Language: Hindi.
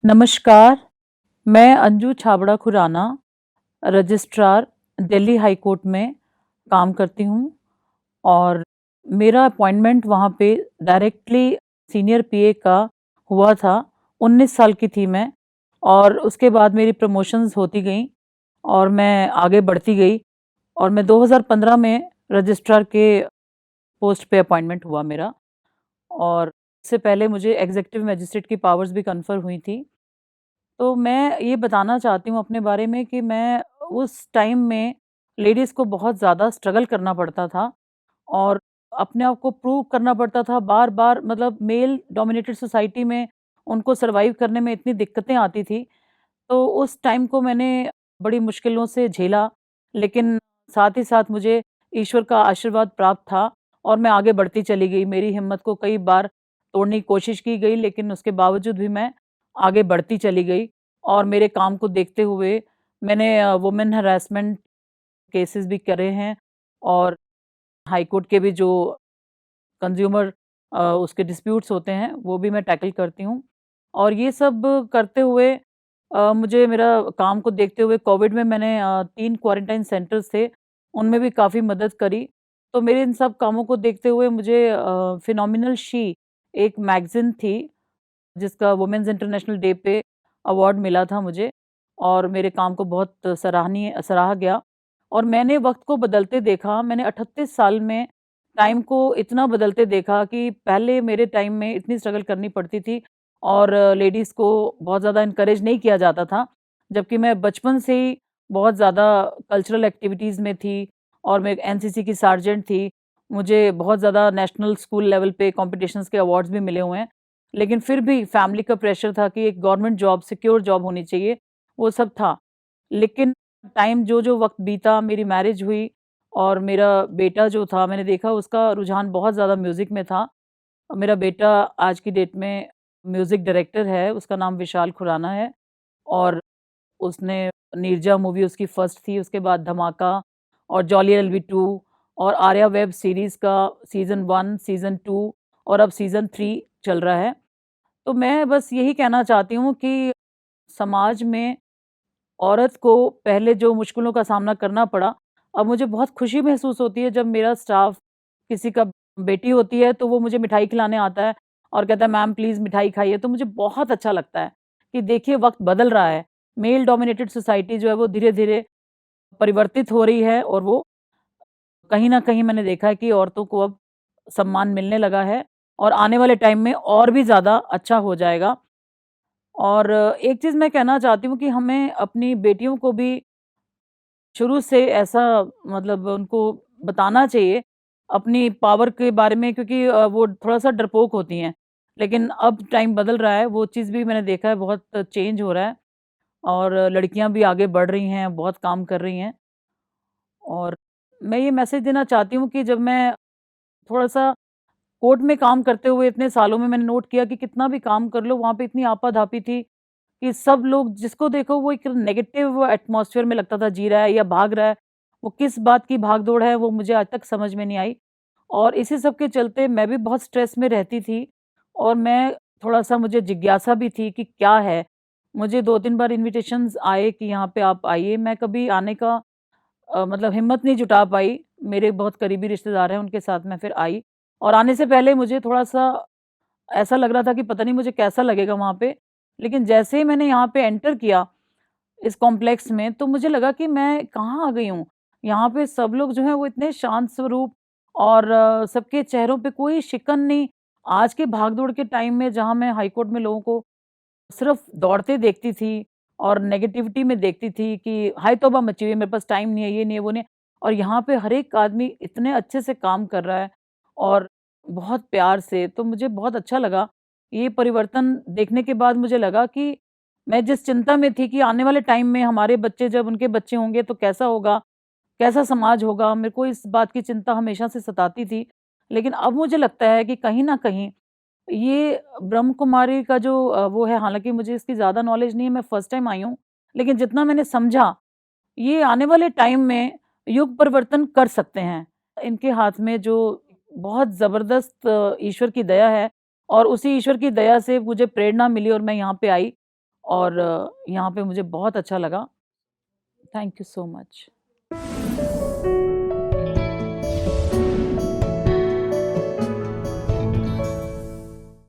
नमस्कार, मैं Anju Chhabra Khurana, registrar Delhi high court में काम करती हूँ और मेरा अपॉइंटमेंट वहाँ पे डायरेक्टली सीनियर पीए का हुआ था। 19 साल की थी मैं और उसके बाद मेरी प्रमोशंस होती गईं और मैं आगे बढ़ती गई और मैं 2015 में रजिस्ट्रार के पोस्ट पे अपॉइंटमेंट हुआ मेरा। और इससे पहले मुझे एग्ज़ीक्यूटिव मजिस्ट्रेट की पावर्स भी कन्फर हुई थी। तो मैं ये बताना चाहती हूँ अपने बारे में कि मैं उस टाइम में लेडीज़ को बहुत ज़्यादा स्ट्रगल करना पड़ता था और अपने आप को प्रूव करना पड़ता था बार-बार, मतलब मेल डोमिनेटेड सोसाइटी में उनको सर्वाइव करने में इतनी दिक्कतें आती थी। तो उस टाइम को मैंने बड़ी मुश्किलों से झेला, लेकिन साथ ही साथ मुझे ईश्वर का आशीर्वाद प्राप्त था और मैं आगे बढ़ती चली गई। मेरी हिम्मत को कई बार तोड़ने की कोशिश की गई, लेकिन उसके बावजूद भी मैं आगे बढ़ती चली गई और मेरे काम को देखते हुए मैंने वुमेन हैरेसमेंट केसेस भी करे हैं और हाई कोर्ट के भी जो कंज्यूमर उसके डिस्प्यूट्स होते हैं, वो भी मैं टैकल करती हूँ। और ये सब करते हुए मुझे मेरा काम को देखते हुए कोविड में मैंने 3 क्वारंटाइन सेंटर्स थे, उनमें भी काफ़ी मदद करी। तो मेरे इन सब कामों को देखते हुए मुझे फिनोमिनल शी एक मैगज़ीन थी, जिसका वुमेन्स इंटरनेशनल डे पे अवार्ड मिला था मुझे और मेरे काम को बहुत सराहा गया और मैंने वक़्त को बदलते देखा। मैंने 38 साल में टाइम को इतना बदलते देखा कि पहले मेरे टाइम में इतनी स्ट्रगल करनी पड़ती थी और लेडीज़ को बहुत ज़्यादा एनकरेज नहीं किया जाता था। जबकि मैं बचपन से ही बहुत ज़्यादा कल्चरल एक्टिविटीज़ में थी और मैं एक एनसीसी की सार्जेंट थी। मुझे बहुत ज़्यादा नेशनल स्कूल लेवल पे कॉम्पिटिशन्स के अवार्ड्स भी मिले हुए हैं। लेकिन फिर भी फैमिली का प्रेशर था कि एक गवर्नमेंट जॉब, सिक्योर जॉब होनी चाहिए, वो सब था। लेकिन टाइम जो-जो वक़्त बीता, मेरी मैरिज हुई और मेरा बेटा जो था, मैंने देखा उसका रुझान बहुत ज़्यादा म्यूज़िक में था। मेरा बेटा आज की डेट में म्यूज़िक डायरेक्टर है, उसका नाम विशाल खुराना है और उसने नीरजा मूवी उसकी फर्स्ट थी, उसके बाद धमाका और जॉली एलबी 2 और आर्या वेब सीरीज़ का सीज़न 1, सीज़न 2 और अब सीज़न 3 चल रहा है। तो मैं बस यही कहना चाहती हूँ कि समाज में औरत को पहले जो मुश्किलों का सामना करना पड़ा, अब मुझे बहुत खुशी महसूस होती है जब मेरा स्टाफ, किसी का बेटी होती है तो वो मुझे मिठाई खिलाने आता है और कहता है मैम प्लीज़ मिठाई खाइए, तो मुझे बहुत अच्छा लगता है कि देखिए वक़्त बदल रहा है। मेल डोमिनेटेड सोसाइटी जो है वो धीरे-धीरे परिवर्तित हो रही है और वो कहीं न कहीं मैंने देखा है कि औरतों को अब सम्मान मिलने लगा है और आने वाले टाइम में और भी ज़्यादा अच्छा हो जाएगा। और एक चीज़ मैं कहना चाहती हूँ कि हमें अपनी बेटियों को भी शुरू से ऐसा, मतलब उनको बताना चाहिए अपनी पावर के बारे में, क्योंकि वो थोड़ा-सा डरपोक होती हैं। लेकिन अब टाइम बदल रहा है, वो चीज़ भी मैंने देखा है, बहुत चेंज हो रहा है और लड़कियाँ भी आगे बढ़ रही हैं, बहुत काम कर रही हैं। और मैं ये मैसेज देना चाहती हूँ कि जब मैं थोड़ा-सा कोर्ट में काम करते हुए इतने सालों में मैंने नोट किया कि कितना भी काम कर लो, वहाँ पे इतनी आपाधापी थी कि सब लोग जिसको देखो वो एक नेगेटिव एटमॉस्फेयर में लगता था जी रहा है या भाग रहा है। वो किस बात की भाग-दौड़ है वो मुझे आज तक समझ में नहीं आई और इसी सब के चलते मैं भी बहुत स्ट्रेस में रहती थी और मैं थोड़ा-सा, मुझे जिज्ञासा भी थी कि क्या है? मुझे 2-3 बार इन्विटेशंस आए कि यहाँ पे आप आइए, मैं कभी आने का मतलब हिम्मत नहीं जुटा पाई। मेरे बहुत करीबी रिश्तेदार हैं, उनके साथ मैं फिर आई और आने से पहले मुझे थोड़ा-सा ऐसा लग रहा था कि पता नहीं मुझे कैसा लगेगा वहाँ पे। लेकिन जैसे ही मैंने यहाँ पे एंटर किया इस कॉम्प्लेक्स में, तो मुझे लगा कि मैं कहाँ आ गई हूँ। यहाँ पे सब लोग जो हैं वो इतने शांत स्वरूप और सबके चेहरों पे कोई शिकन नहीं। आज के भाग-दौड़ के टाइम में जहाँ मैं हाई कोर्ट में लोगों को सिर्फ दौड़ते देखती थी और नेगेटिविटी में देखती थी कि हाय तौबा मची हुई है, मेरे पास टाइम नहीं है, ये नहीं है, वो नहीं है। और यहाँ पे हर एक आदमी इतने अच्छे से काम कर रहा है और बहुत प्यार से, तो मुझे बहुत अच्छा लगा। ये परिवर्तन देखने के बाद मुझे लगा कि मैं जिस चिंता में थी कि आने वाले टाइम में हमारे बच्चे, जब उनके बच्चे होंगे तो कैसा होगा, कैसा समाज होगा, मेरे को इस बात की चिंता हमेशा से सताती थी। लेकिन अब मुझे लगता है कि कहीं न कहीं ये ब्रह्म कुमारी का जो वो है, हालाँकि मुझे इसकी ज़्यादा नॉलेज नहीं है, मैं फर्स्ट टाइम आई हूँ। लेकिन जितना मैंने समझा, ये आने वाले टाइम में युग परिवर्तन कर सकते हैं। इनके हाथ में जो बहुत ज़बरदस्त ईश्वर की दया है और उसी ईश्वर की दया से मुझे प्रेरणा मिली और मैं यहाँ पे आई और यहाँ पे मुझे बहुत अच्छा लगा। Thank you so much.